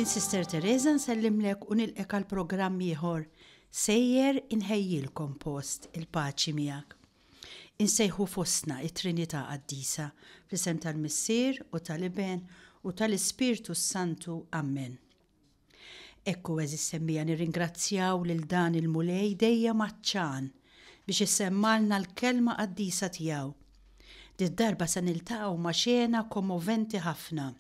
Sister Teresa nsellimlek u nilqek għal programm ieħor sejjer inħejjilkom post il-paċi miegħek. Insejħu fostna it-Trinità Qaddisa fl-isem tal-Missier u tal-Iben u tal-Ispirtu Santu. Amen. Ekku eżis semmija nirringrazzjaw lil dan il-mulej dejja maċċan biex issemmalna l-kelma qaddisa tiegħu. Did-darba se niltaqgħu ma' xena kommoventi ħafna.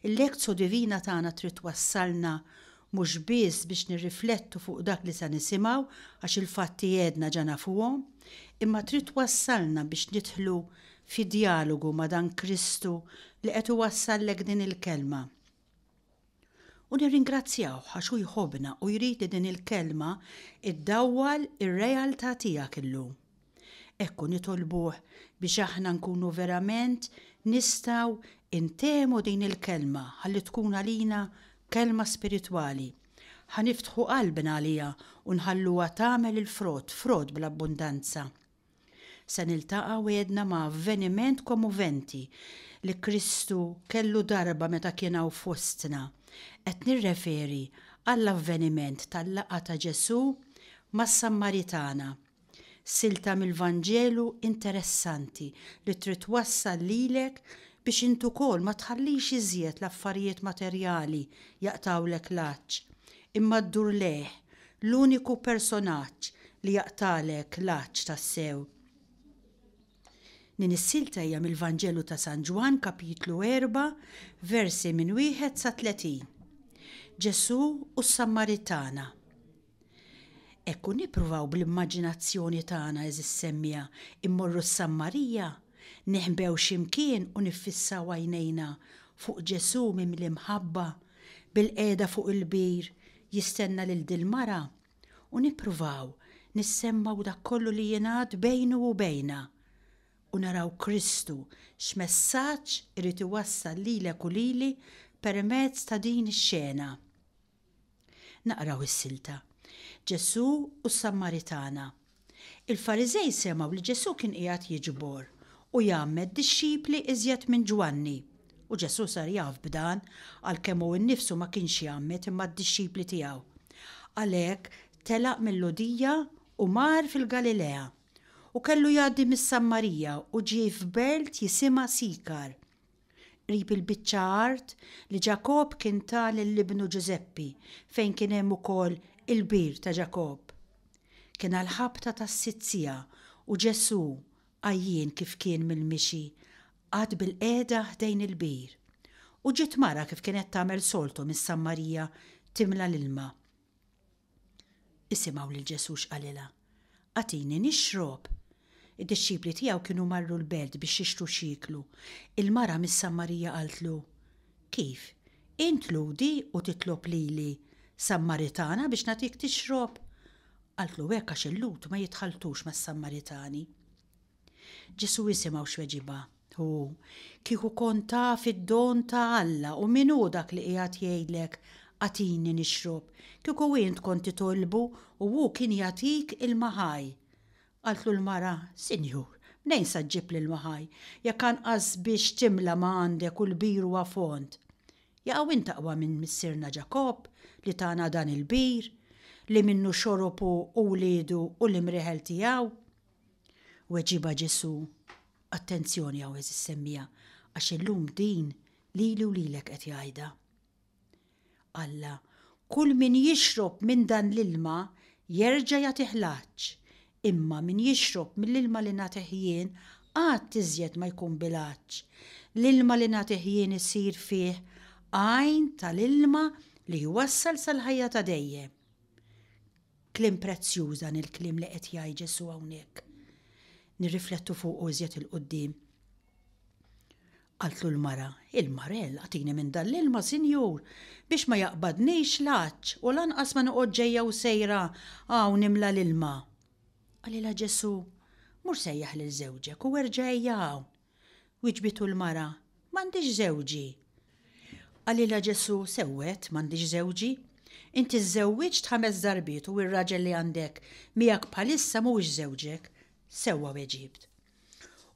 Il-lezzju divina tagħna trid wassalna mhux biss biex nirriflettu fuq dak li se nisimgħu għax il-fatti jedna ġana fuqhom, imma trid wassalna biex nidħlu fi dialogu ma' dan Kristu li qed iwassallek din il-kelma. U nirringrazzjaw għax hu jħobbna u jrid li din il-kelma iddawwal ir-realtà tiegħek illum. Ekku nitolbuh biex aħna nkunu verament nistgħu intemu din il-kelma ħalli tkun għalina kelma spiritwali. Ħaniftħu qalbna għalija u nħalluha tagħmel il-frott bl-abbundanza. Se niltaqgħu għedna ma' avveniment kommoventi li Kristu kellu darba meta kien hawn fostna. Qed nirreferi għall-avveniment tal-laqgħa ta' Ġesu mas-Sammaritana. Silta mill-Vanġelu interessanti li trid wassal lilek biex intu kol ma tħallix iżjed l-affarijiet materjali jaqtawlek l-aċċ, imma ddur leħ l-uniku personaġġ li jaqtalek l-aċċ tas-sew. Din is-silta hija mill-Vanġelu ta' San Ġwan kapitlu 4 versi minn 1 sa 30. Ġesu u s-Sammaritana. Ekku nippruvaw bl-immaġinazzjoni tagħna eżis semmija immorru s-Sammarija, neħbew ximkien u nifissaw għajnejna fuq Ġesu mimli mħabba bil-qiegħda fuq il-bir jistenna lil dil-mara u nippruvaw nissemmaw dak kollu li jingħad bejnu u bejna u naraw Kristu x'messaġġ irid iwassal lilek u lili permezz ta' din ix-xena. Naqraw is-silta. Ġesu u s-Sammaritana. Il-Fariżej semgħu li Ġesu kien qiegħed jiġbor u jagħmel dixxipli iżjed minn Ġwanni. U Ġesu sar jaf b'dan għalkemm hu nnifsu ma kienx jagħmel imma d-dixxipli tiegħu. Għalhekk telaq mill-Lodija u mar fil-Galilea u kellu jgħaddi mis-Sammarija u ġie f'belt jisimha Sikar. Qrib il-biċċa art li Ġakob kien ta' lill-ibnu Ġuseppi fejn kien hemm ukoll il-bir ta' Ġakob. Kien għall-ħabta tas-sitzija u Ġesu għajjien kif kien mill-mixi għad bil-qiegħda ħdejn il-bir. U ġiet mara kif kienet tagħmel soltu mis-Sammarija timla l-ilma. Isimgħu lil Ġesu x'qalilha. Għatini nixrob. Id-dixxipli tiegħu kienu marru l-belt biex jixtru xiklu. Il-mara mis-Sammarija qaltlu: Kif? Int ludi u titlob lili Sammaritana biex nagħtik tixrob? Qaltlu hekk għax il-lut ma jitħaltux mas-Sammaritani. Ġesu jisimgħu x'weġiba. Hu kieku kont taf id-don ta' Alla u min hu dak li qiegħed jgħidlek għatini nixrob, kieku int kont titolbu u hu kien jagħtik il-maħaj. Qaltlu l-mara: Sinjur, mnejn sa ġġib li l-maħaj, jekk anqas biex timla ma għandek u l-bir huwa font. Jaqgħu int aqwa minn missierna Ġakob li tagħna dan il-bir, li minnu xorobu u wliedu u l-imriħel tiegħu. Weġiba Ġesu: Attenzjoni hawn eżis semmija għax illum din lili u lilek qed jgħidha. Alla, kull min jixrob minn dan l-ilma jerġa' jagħtih l-aċċ, imma min jixrob mill-ilma li nagħtih jien għad iżjed ma jkun bil-aċċ. L-ilma li nagħtih jien isir fih għajn tal-ilma li jwassal sal-ħajja ta' dejjem. Kliem prezzjuż dan il-kliem li qed jgħid Ġesu hawnhekk. Nirriflettu fuq iżjed il-qudiem. Qaltlu l-mara: Il-marell għatini minn dan l-ilma, Sinjur, biex ma jaqbadniex l-aċċ u lanqas ma noqgħod ġejja u sejra hawn nimla l-ilma. Għalilha Ġesu: Mhux sejjaħ lil żewġek u erġa' ejja hawn. Wiġbitu l-mara: M'għandix żewġi. Għalilha Ġesu: Sewwet m'għandix żewġi. Inti żżewwiġt 5 darbiet u r-raġel li għandek miegħek bħalissa mhuwiex żewġek. Sewwa weġibt.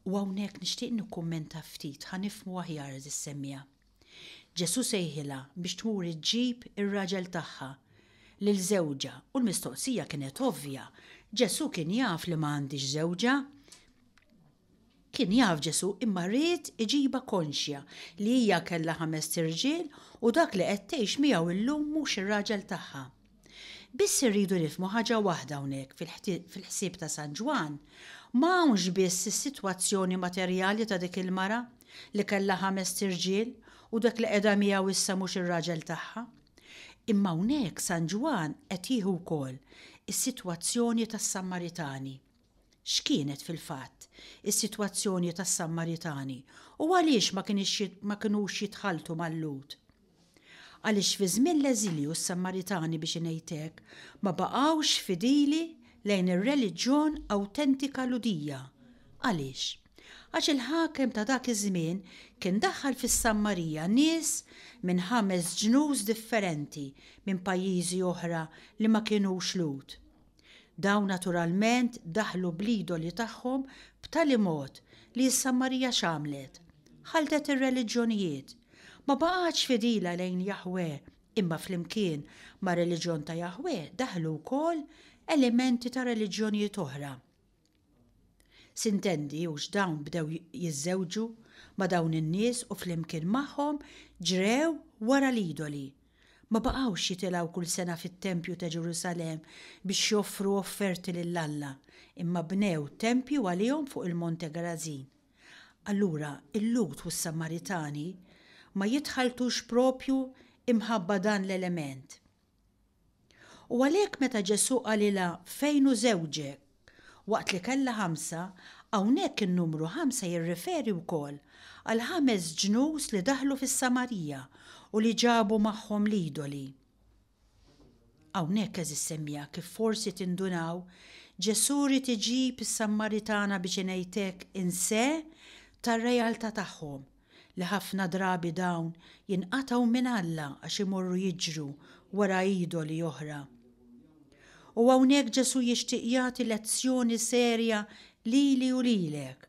U hawnhekk nixtieq nikkummenta ftit ħanifhmu aħjar is-semmija. Ġesu sejħilha biex tmur iġġib ir-raġel tagħha lil żewġa u l-mistoqsija kienet ovvja. Ġesu kien jaf li m'għandix żewġa. Kien jaf Ġesu imma rrid iġiba konxja li hija kellha 5 irġiel u dak li qed tgħix miegħu illum mhux ir-raġel tagħha. Biss irridu nifhmu ħaġa waħda hawnhekk fil-ħsieb ta' San Ġwan, ma hawnx biss is-sitwazzjoni materjali ta' dik il-mara li kellha 5 irġiel u dak li qiegħda miegħu issa mhux ir-raġel tagħha. Imma hawnhekk San Ġwan qed jieħu wkoll is-sitwazzjoni tas-Sammaritani. X'kienet fil-fatt is-sitwazzjoni tas-Sammaritani u għaliex ma kinux jitħalltu mal-Lut? Għaliex fi żmien l-eżilju s-Sammaritani biex ngħidlek ma baqgħux fidili lejn ir-reliġjon awtentika Ludija. Għaliex? Għax il-ħakem ta' dak iż-żmien kien daħħal fis-Sammarija nies minn 5 ġnus differenti minn pajjiżi oħra li ma kinux Lut. Dawn naturalment daħlu bl-idoli tagħhom b'tali mod li s-Sammarija x'għamlet. Ħaltet ir-reliġjonijiet. Ma baqgħetx fidila lejn Jahwe imma flimkien ma' reliġjon ta' Jahwe daħlu wkoll elementi ta' reliġjonijiet oħra. Sintendi hux dawn bdew jiżżewġu ma' dawn in-nies u flimkien magħhom ġrew wara l-idoli. Ma baqgħux jitilgħu kull sena fit-Tempju ta' Ġerusalemm biex joffru offerti lill-Alla, imma bnew tempju għalihom fuq il-Monte Gerazin. Allura il-Lut u s-Sammaritani ma jitħaltux propju imħabba dan l-element. U għalhekk meta Ġesu qalilha fejn hu żewġek waqt li kellha 5, hawnhekk in-numru 5 jirriferi wkoll għal 5 ġnus li daħlu fis-Samarija u li ġabu magħhom l-idoli. Hawnhekk eżis semmija kif forsi tindunaw Ġesu rid iġib is-Sammaritana biex ngħidlek inse tar-realtà tagħhom li ħafna drabi dawn jinqatgħu minn Alla għax imorru jiġru wara idoli oħra. U hawnhekk Ġesu jixtieq jagħti lezzjoni serja lili u lilek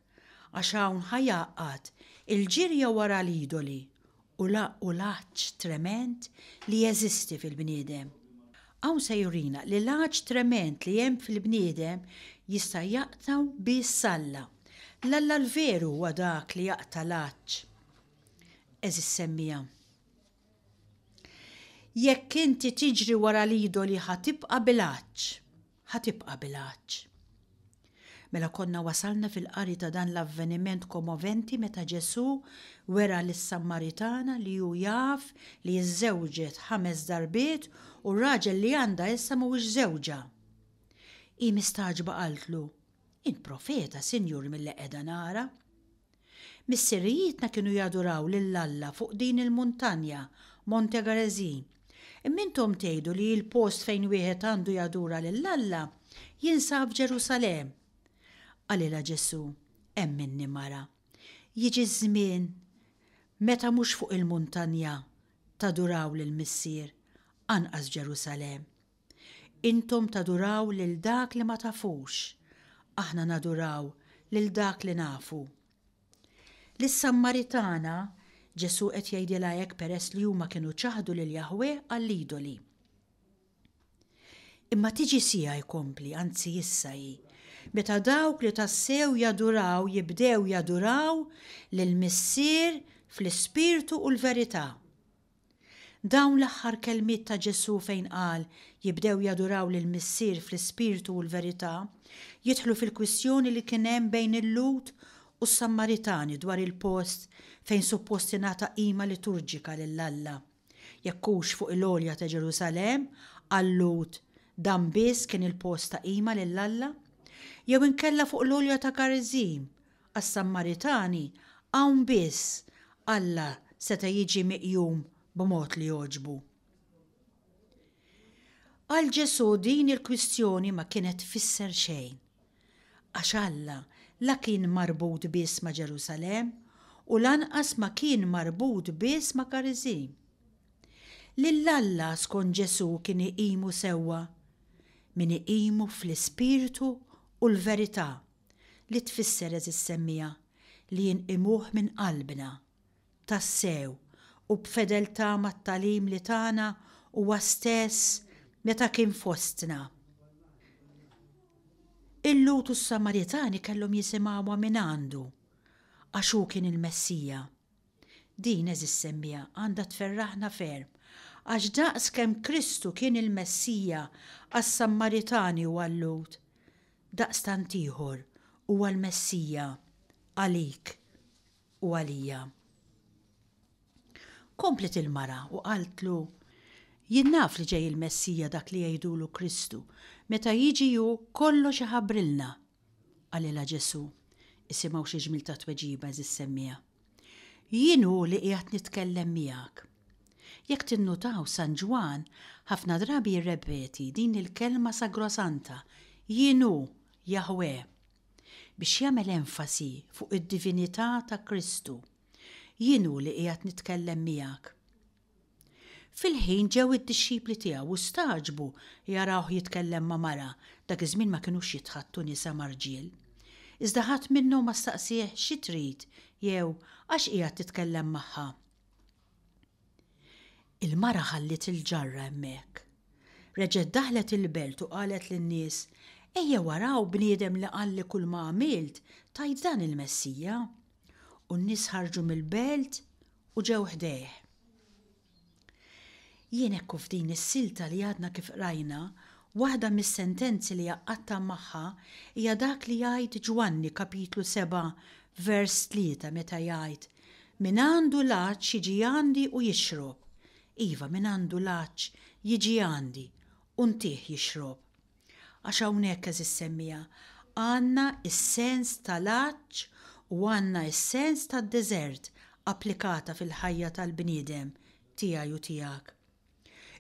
għax hawn ħajaqgħad il-ġirja wara l-idoli u l-għaġġ trement li jeżisti fil-bniedem. Hawn se jurina li l-għaġġ trement li hemm fil-bniedem jista' jaqtaw biss Alla. L-Alla l-veru huwa dak li jaqta' l-għaġġ. Eżis semmija. Jekk inti tiġri wara l-idoli ħatibqa' bil-għaġġ, ħatibqa' bil-għaġġ. Mela konna wasalna fil-qari ta' dan l-avveniment kommoventi meta Ġesu wera lis-Sammaritana li hu jaf li żżewġet 5 darbiet u r-raġel li għandha issa mhuwiex żewġa. Hi mistaġba qaltlu, "In profeta, Sinjur, milli qiegħda nara." Missirijietna kienu jaduraw lill-Alla fuq din il-muntanja, Monte Gerazin. Imma intom tgħidu li l-post fejn wieħed għandu jadura lill-Alla jinsab Ġerusalemm. Għalilha Ġesu, hemm minni mara. Jiġi żmien meta mhux fuq il-muntanja taduraw lill-Missier anqas Ġerusalemm. Intom taduraw lil dak li ma tafux, aħna naduraw lil dak li nafu. Lis-Sammaritana Ġesu qed jgħidilha hekk peress li huma kienu ċaħdu lil Jahwe għall-idoli. Imma tiġi sija jkompli, anzi issa hi, meta dawk li tassew jaduraw jibdew jaduraw lill-Missier fl-ispirtu u l-verità. Dawn l-aħħar kelmiet ta' Ġesu fejn qal jibdew jaduraw lill-Missier fl-ispirtu u l-verità jidħlu fil-kwistjoni li kien hemm bejn il-Lut u s-Sammaritani dwar il-post fejn suppost ingħata qima liturġika lill-Alla. Jekk hux fuq il-għolja ta' Ġerusalemm għall-Lut dan biss kien il-post ta' qima lill-Alla, jew inkella fuq l-għolja ta' Gerazim għas-Sammaritani hawn biss Alla seta' jiġi miqjum b'mod li jogħġbu. Għal Ġesu din il-kwistjoni ma kienet tfisser xejn, għax Alla la kien marbut biss ma' Ġerusalemm u lanqas ma kien marbut biss ma' Gerazim. Lill-Alla skont Ġesu kien iqimu sewwa min iqimu fl-ispirtu u l-verità li tfisser eżis semmija li jinqimuh minn qalbna tassew u b'fedeltà mat-talim li tagħna huwa stess meta kien fostna. Il-Lut u s-Samaritani kellhom jisimgħuha minn għandu għax hu kien il-Messija. Din eżis semmija għandha tferraħna ferm għax daqskemm Kristu kien il-Messija għas-Samaritani u għall-Lut, daqstant ieħor huwa l-Messija għalik u għalija. Komplet il-mara u qaltlu, jien naf li ġej il-Messija dak li jgħidulu Kristu, meta jiġi hu kollox iħabbrilna. Għalilha Ġesu, isimgħu xi ġmil ta' tweġiba eżis semmija. Jien hu li qiegħed nitkellem miegħek. Jekk tinnutaw San Ġwan ħafna drabi jirrepeti din il-kelma sagrosanta, jien hu Jahwe, biex jagħmel enfasi fuq id-divinità ta' Kristu. Jien hu li qiegħed nitkellem miegħek. Fil-ħin ġew id-dixxipli tiegħu u staġbu jarawh jitkellem ma' mara, dak iż-żmien ma kinux jitħattu nisa marġiel. Iżda ħadd minnhom ma staqsih xi trid jew għax qiegħed titkellem magħha. Il-mara ħallit il-ġarra hemmhekk. Reġgħet daħlet il-belt u qalet lin-nies, ejja waraw bniedem li qal li kull ma għamilt tajt dan il-Messija. U n-nies ħarġu mill-belt u ġew ħdejh. Jien hekk f'din is-silta li għadna kif rajna, waħda mis-sentenzi li jaqgħadta magħha hija dak li jgħid Ġwanni kapitlu 7 vers 3 meta jgħid min għandu laċċ jiġi għandi u jixrob. Iva min għandu laċċ jiġi għandi u ntih jixrob. Għax hawnhekk eżis semmija għandna is-sens tal-laċċ u għandna is-sens tad-deżert applikata fil-ħajja tal-bniedem tiegħi u tiegħek.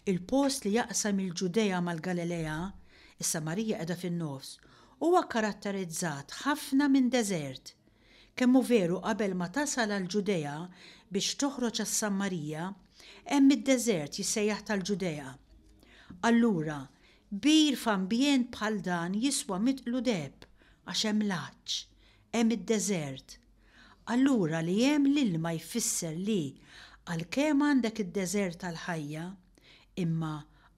Il-post li jaqsam il-Ġudea mal-Galilea, is-Samarija qiegħda fin-nofs, huwa karatterizzat ħafna minn deżert. Kemm hu veru qabel ma tasal għall-Ġudea biex toħroġ għas-Samarija, hemm id-deżert jissejjaħ tal-Ġudea. Allura, bir f'ambjent bħal dan jiswa mitlu deb għax hemm laċċ, hemm id-deżert. Allura li hemm l-ilma jfisser li għalkemm għandek id-deżert tal-ħajja, imma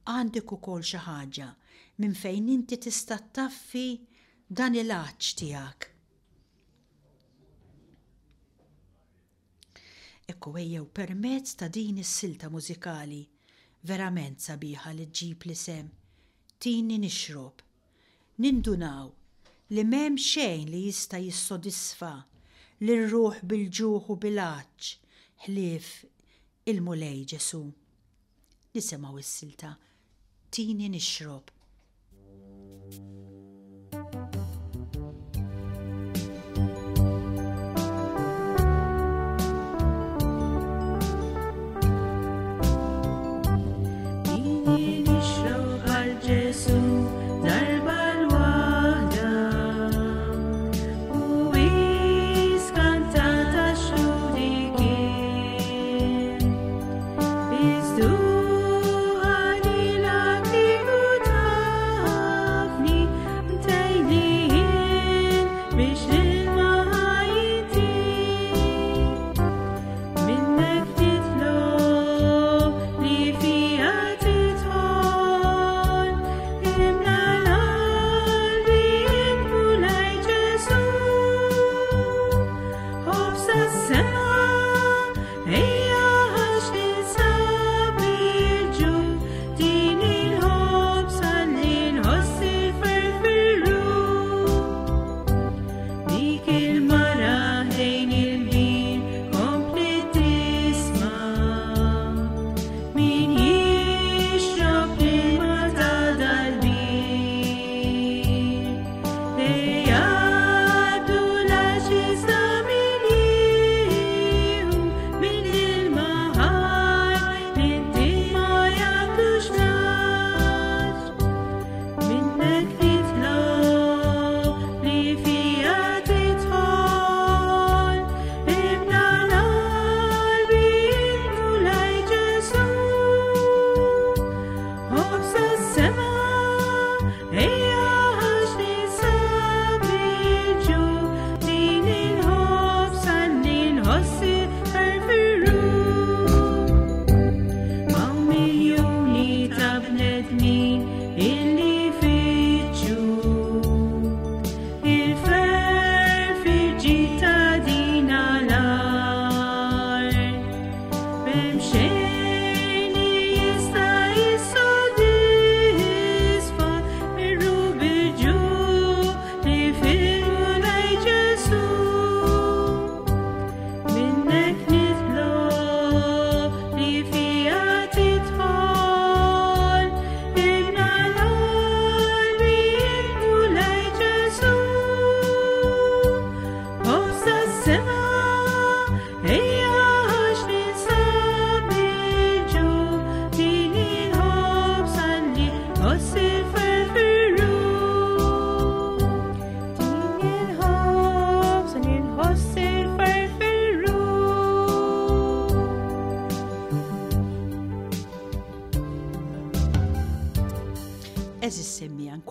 għandek ukoll xi ħaġa minn fejn inti tista' taffi dan il-għaġġ tiegħek. Ekku ejjew permezz ta' din is-silta mużikali verament sabiħa li ġġib l-isem Tini nixrob, nindunaw li m'hemm xejn li jista' jissodisfa lir-ruħ bil-ġuħ u bil-għaġġ ħlief il-mulej Ġesu. Nisimgħu is-silta Tini nixrob. Is tu ani la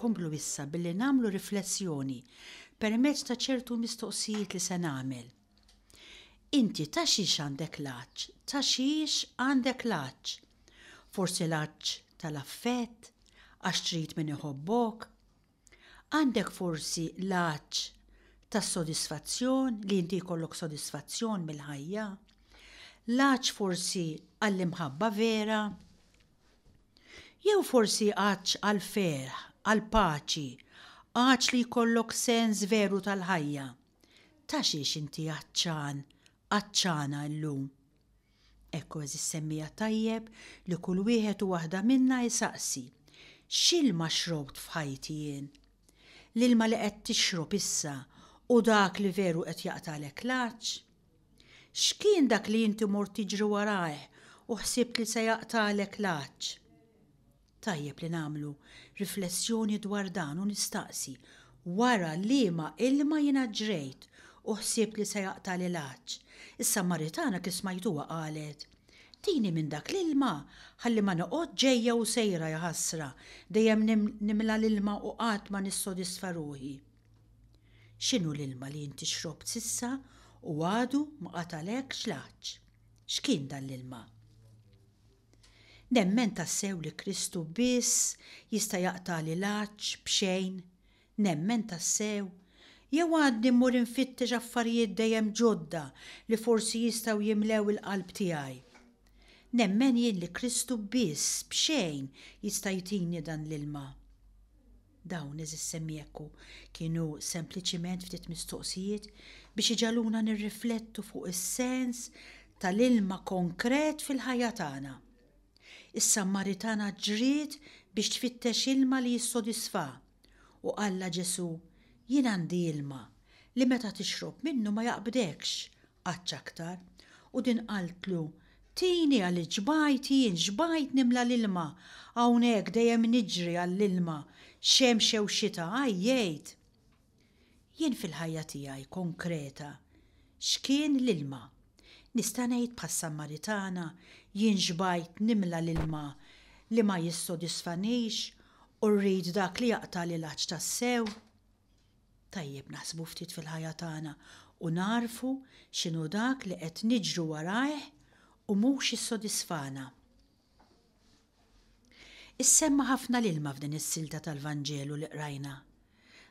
inkomplu issa billi nagħmlu riflessjoni permezz ta' ċertu mistoqsijiet li se nagħmel. Inti ta' xiex għandek laċ? Ta' xiex għandek laċ? Forsi laċ tal-affett, għax trid min iħobbok? Għandek forsi laċ tas sodisfazzjon li inti jkollok sodisfazzjon mill-ħajja? Laċ forsi għall-imħabba vera? Jew forsi għaċ għal-ferħ, għal-paċi, għaċ li jkollok sens veru tal-ħajja? Ta' xiex inti għaċċana llum? Ekku eżis semmija tajjeb li kull wieħed u waħda minna jisaqsi, x'ilma xrobt f'ħajti jien? L-ilma li qed tixrob issa u dak li veru qed jaqtalek laċ? X'kien dak li inti mort tiġri warajh u ħsibt li se jaqtalek laċ? Tajjeb li nagħmlu riflessjoni dwar dan u nistaqsi wara liema ilma jiena ġrejt u ħsibt li se jaqtali laċ. Is-Samaritana kif smajtuha qalet, tini minn dak l-ilma ħalli ma noqgħod ġejja u sejra ja ħasra dejjem nimla l-ilma u qatt ma nissodisfa ruħi. X'inhu l-ilma li inti xrobt sissa u għadu ma qatalekx laċ? X'kien dan l-ilma? Nemmen tassew li Kristu biss jista' jaqtali laċ b'xejn? Nemmen tassew? Jew għadni mmur infittex affarijiet dejjem ġodda li forsi jistgħu jimlew il-qalb tiegħi? Nemmen jien li Kristu biss b'xejn jista' jtini dan l-ilma? Dawn eżis semmieku kienu sempliċiment ftit mistoqsijiet biex iġaluna nirriflettu fuq is-sens tal-ilma konkret fil-ħajja tagħna. Is-Samaritana ġriet biex tfittex ilma li jissodisfa u qalla Ġesu, jien għandi ilma li meta tixrob minnu ma jaqbdekx qatt aktar, u din qaltlu, tini għal ġbajt nimla l-ilma, hawnhekk dejjem niġri għall-ilma, xemx jew xita għajjejt. Jien fil-ħajja tiegħi konkreta, x'kien l-ilma? Nista' ngħid bħas-Samaritana jien ġbajt nimla l-ilma li ma jissodisfanix u rrid dak li jaqtali laċ tassew? Tajjeb naħsbu ftit fil-ħajja tagħna u narfu x'inhu dak li qed niġru warajh u mhux jissodisfana. Issemma ħafna l-ilma f'din is-silta tal-Vanġelu li qrajna.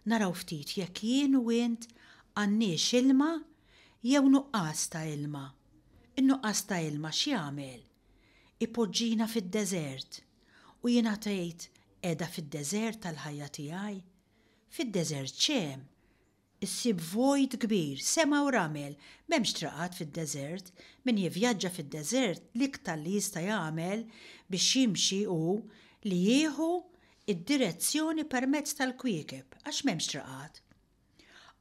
Naraw ftit jekk jien u int għandniex ilma jew nuqqas ta' ilma. In-nuqqas ta' ilma x'jagħmel? Ipoġġina fid-deżert u jiena tgħid qiegħda fid-deżert tal-ħajja tiegħi. Fid-deżert x'hemm? Issib vojt kbir, sema u ramel, m'hemmx traqat fid-deżert, min jivvjaġġa fid-deżert l-iktar li jista' jagħmel biex jimxi hu li jieħu id-direzzjoni permezz tal-kwiekeb għax m'hemmx traqat.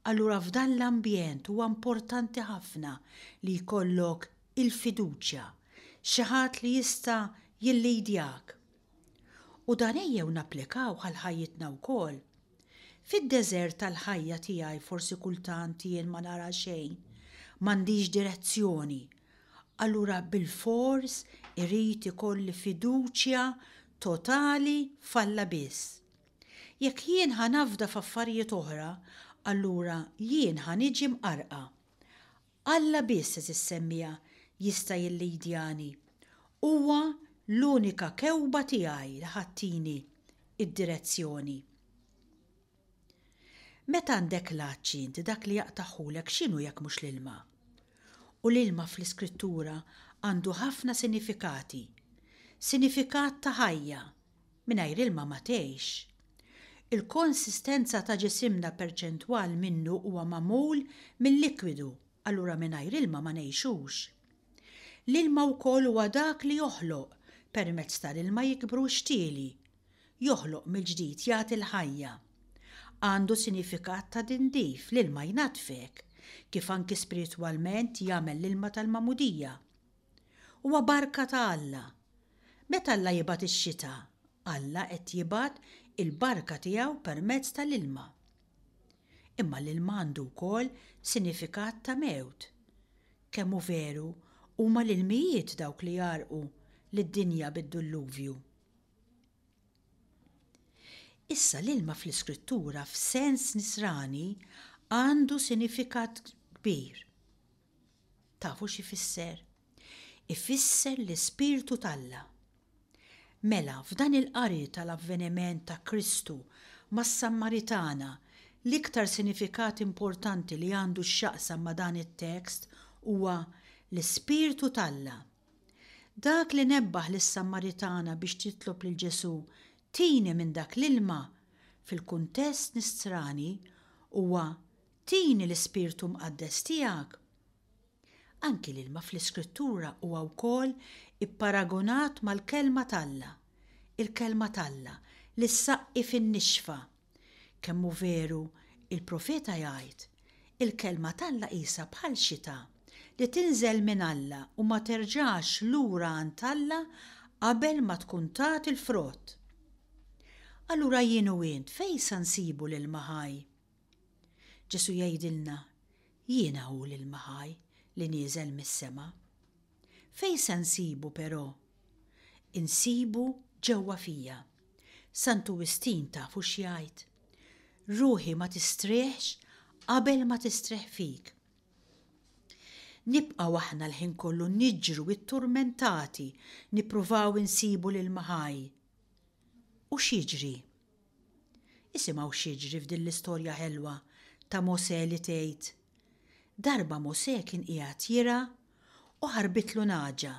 Allura f'dan l-ambjent huwa importanti ħafna li jkollok il-fiduċja, xi ħadd li jista' jillidjak. U dan ejjew napplikaw għal ħajjitna wkoll. Fid-deżert tal-ħajja tiegħi forsi kultant jien ma nara xejn, m'għandix direzzjoni. Allura bil-fors irid ikolli fiduċja totali f'Alla biss. Jekk jien ħanafda f'affarijiet oħra, allura jien ħaniġi mqarqa. Alla biss is-semmija jista' jillidjani. Huwa l-unika kewba tiegħi li ħattini id-direzzjoni. Meta għandek laċċ inti dak li jaqtaħħulek x'inhu jekk mhux l-ilma? U l-ilma fl-Iskrittura għandu ħafna sinifikati. Sinifikat ta' ħajja, mingħajr ilma ma tgħix. Il-konsistenza ta' ġisimna perċentwal minnu huwa magħmul mill-likwidu, allura mingħajr ilma ma ngħixux. L-ilma wkoll huwa dak li joħloq permezz tal-ilma jikbru xtieli. Joħloq mill-ġdid jagħti l-ħajja. Għandu sinifikat ta' dindif l-ilma jnatfek, kif anki spiritwalment jagħmel l-ilma tal-mamudija. Huwa barka ta' Alla. Meta Alla jibgħat ix-xita, Alla qed jibgħat il-barka tiegħu permezz tal-ilma. Imma l-ilma għandu wkoll sinifikat ta' mewt. Kemm hu veru huma l-ilmijiet dawk li jarqu lid-dinja bid-dilluvju. Issa l-ilma fl-iskrittura f'sens nisrani għandu sinifikat kbir. Tafu x'ifisser? Ifisser l-Ispirtu talla. Mela, f'dan il-qari tal-avveniment ta' Kristu mas-Sammaritana, l-iktar sinifikat importanti li għandu x'jaqsam ma' dan it-tekst huwa l-Ispirtu talla. Dak li nebbaħ lis-Sammaritana biex titlob lil Ġesu tini minn dak l-ilma fil-kuntest nisrani huwa tini l-Ispirtu Mqaddes tiegħek. Anki l-ilma fl-iskrittura huwa wkoll ipparagonat mal-kelma talla. Il-kelma talla li ssaqqi fin-nixfa. Kemm hu veru il-profeta jgħid il-kelma talla qisha bħal xita li tinżel minn Alla u ma terġax lura għand Alla qabel ma tkun tat il-frott. Allura jien u int fejn se nsibu l-ilma ħaj? Ġesu jgħidilna jiena hu l-ilma ħaj li nieżel mis-sema. Fejn se nsibu però? Insibu ġewwa fija. Santu Wistin tafu x'jgħid. Ruħi ma tistrieħx qabel ma tistrieħ fik. Nibqgħu aħna l-ħin kollu niġru it-turmentati nippruvaw insibu l-ilma ħaj. U x'jiġri? Isimgħu x'jiġri f'din l-istorja ħelwa ta' Mosè li tgħid. Darba Mosè kien qiegħed jira u ħarbitlu naġa.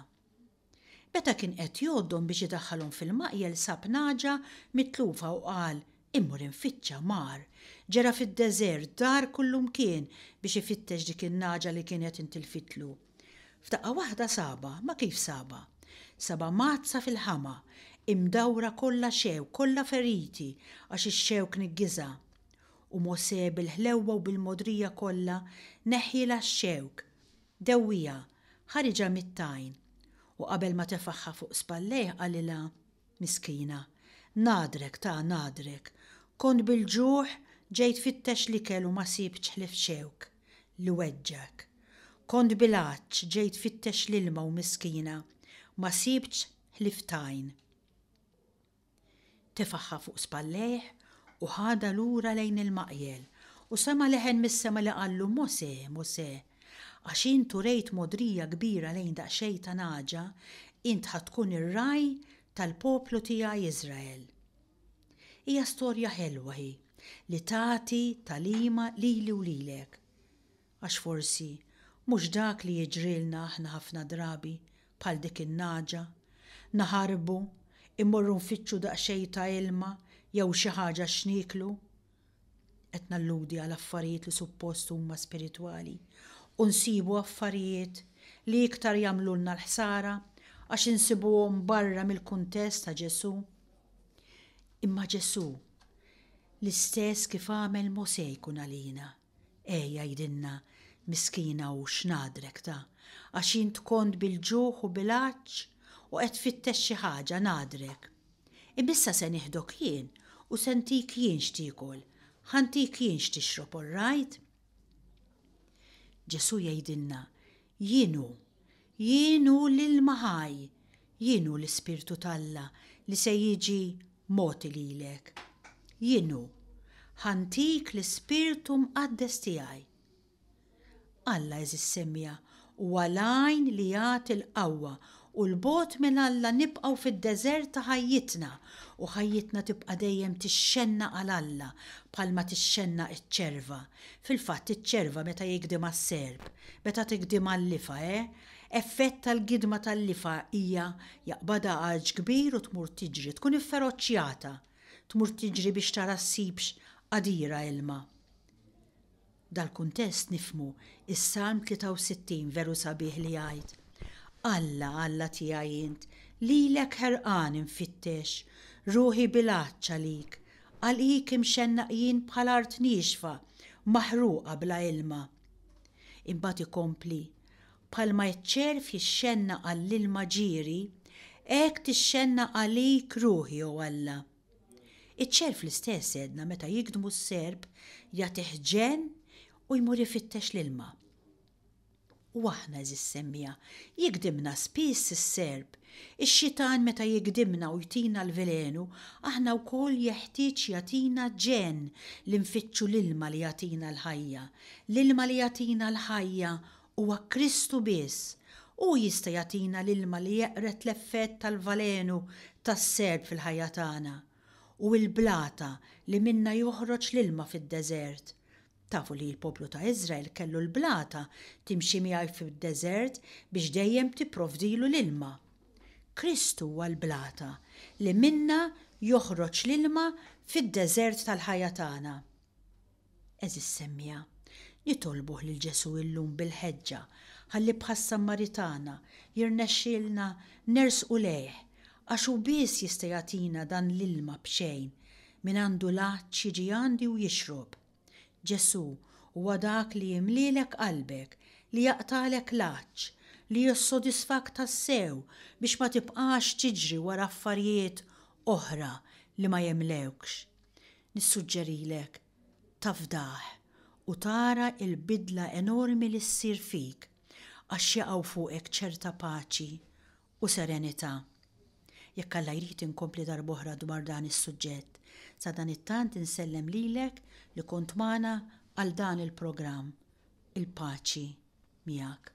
Meta kien qed jgħoddhom biex idaħħalhom fil-maqjel sab naġa mitlufa u qal immur infittxa mar. Ġera fid-deżert dar kullum kien biex ifittex dik in-naġa li kienet intilfitlu. F'daqqa waħda saba, ma kif saba? Saba mazza fil-ħama, imdawra kollha xew, kollha feriti għax ix-xewk niggiża. U Mosè bil-ħlewwa u bil-modrija kollha neħħila x-xewk. Dewwija, ħariġa mit-tajn. U qabel ma tefaħħa fuq spallejh qalilha miskina. Nadrek ta' nadrek. Kont bil-ġuħ ġejt fittex l-ikel u ma sibtx ħlif xewk li weġġek. Kont bil-għaġġ ġejt fittex l-ilma u miskina ma sibtx ħlif tajn. Tefaħħa fuq spallejh u ħada lura lejn il-maqjel u sema leħen mis-sema li qallu Mosè, Mosè, għax intu rejt modrija kbira lejn daqsxejn ta' naġa, int ħatkun ir-raj tal-poplu tiegħi Iżrael. Hija storja ħelwa hi li tagħti talima lili u lilek. Għax forsi mhux dak li jiġrilna aħna ħafna drabi bħal dik in-naġa, naħarbu, immorru nfittxu daqsxejn ta' ilma jew xi ħaġa x'nieklu. Qed nalludi għal affarijiet li suppost huma spiritwali u nsibu affarijiet li iktar jagħmlulna l-ħsara għax insibuhom barra mill-kuntest ta' Ġesu. Imma Ġesu l-istess kif għamel Mosè jkun għalina. Ejja jgħidilna miskina u x'nadrek ta' għax int kont bil-ġuħ u bil-għaġġ u qed fittex xi ħaġa nadrek. Ibissa se nieħdok jien u se ntik jien x'tiekol, ħantik jien x'tixrob orrajt? Ġesu jgħidilna jienu l-ilma ħaj, jienu l-Ispirtu talla li se jiġi moti lilek. Jienu ħantik l-Ispirtu Mqaddes tiegħi. Alla eżis semmija huwa l-għajn li jagħti l-qawwa u l-bogħod minn Alla nibqgħu fid-deżert ta' ħajjitna u ħajjitna tibqa' dejjem tixxenna għal Alla bħalma tixxenna iċ-ċerva. Fil-fatt iċ-ċerva meta jigdima s-serb, meta tigdima l-lifa, effett tal-gidma tal-lifa hija jaqbada għaġ kbir u tmur tiġri, tkun ifferoċċjata, tmur tiġri biex tara ssibx qadira ilma. Dal-kuntest nifmu is-Salm 63 veru sabiħ li jgħid Alla tiegħi int, lilek ħerqan infittex, ruħi bil-għaġġ għalik, għalik imxennaq jien bħal art nixfa, maħruqa bla ilma. Imbagħad ikompli, bħalma ċ-ċerf jixxenna għall-ilma ġieri, hekk tixxenna għalik ruħi u Alla. Iċ-ċerf l-istess edna meta jigdmu s-serb jagħtih ġenn u jmur ifittex l-ilma. U aħna eżis semmija, jikdimna spiss is-serb, Ix-xitan meta jigdimna u jtina l-velenu, aħna wkoll jeħtieġ jatina ġen li nfittxu l-ilma li jatina l-ħajja. L-ilma li jatina l-ħajja huwa Kristu biss. U jista' jatina l-ilma li jeqret l-effett tal-velenu tas-serb fil-ħajja tagħna. U l-blata li minna joħroġ l-ilma fid-deżert. Tafu li l-poplu ta' Iżrael kellu l-blata timxi miegħu fid-deżert biex dejjem tipprovdilu l-ilma. Kristu huwa l-blata li minna joħroġ l-ilma fid-deżert tal-ħajja tagħna. Eżis semmija, nitolbuh lil Ġesu illum bil-ħeġġa ħalli bħas-Sammaritana jirnexxielna nersqu lejh għax hu biss jista' jagħtina dan l-ilma b'xejn min għandu laċċ jiġi għandi u jixrob. Ġesu huwa dak li jimlilek qalbek, li jaqtalek laċċ, li jissodisfak tas-sew biex ma tibqax tiġri wara affarijiet oħra li ma jemlewkx. Nissuġġerilek tafdaħ u tara il-bidla enormi li ssir fik għax jaqgħu fuqek ċerta paċi u serenità. Jekk Alla jrid inkompli darb'oħra dwar dan is-suġġett, sa dan it-tant insellem lilek li kont magħna għal dan il-programm. Il-paċi miegħek.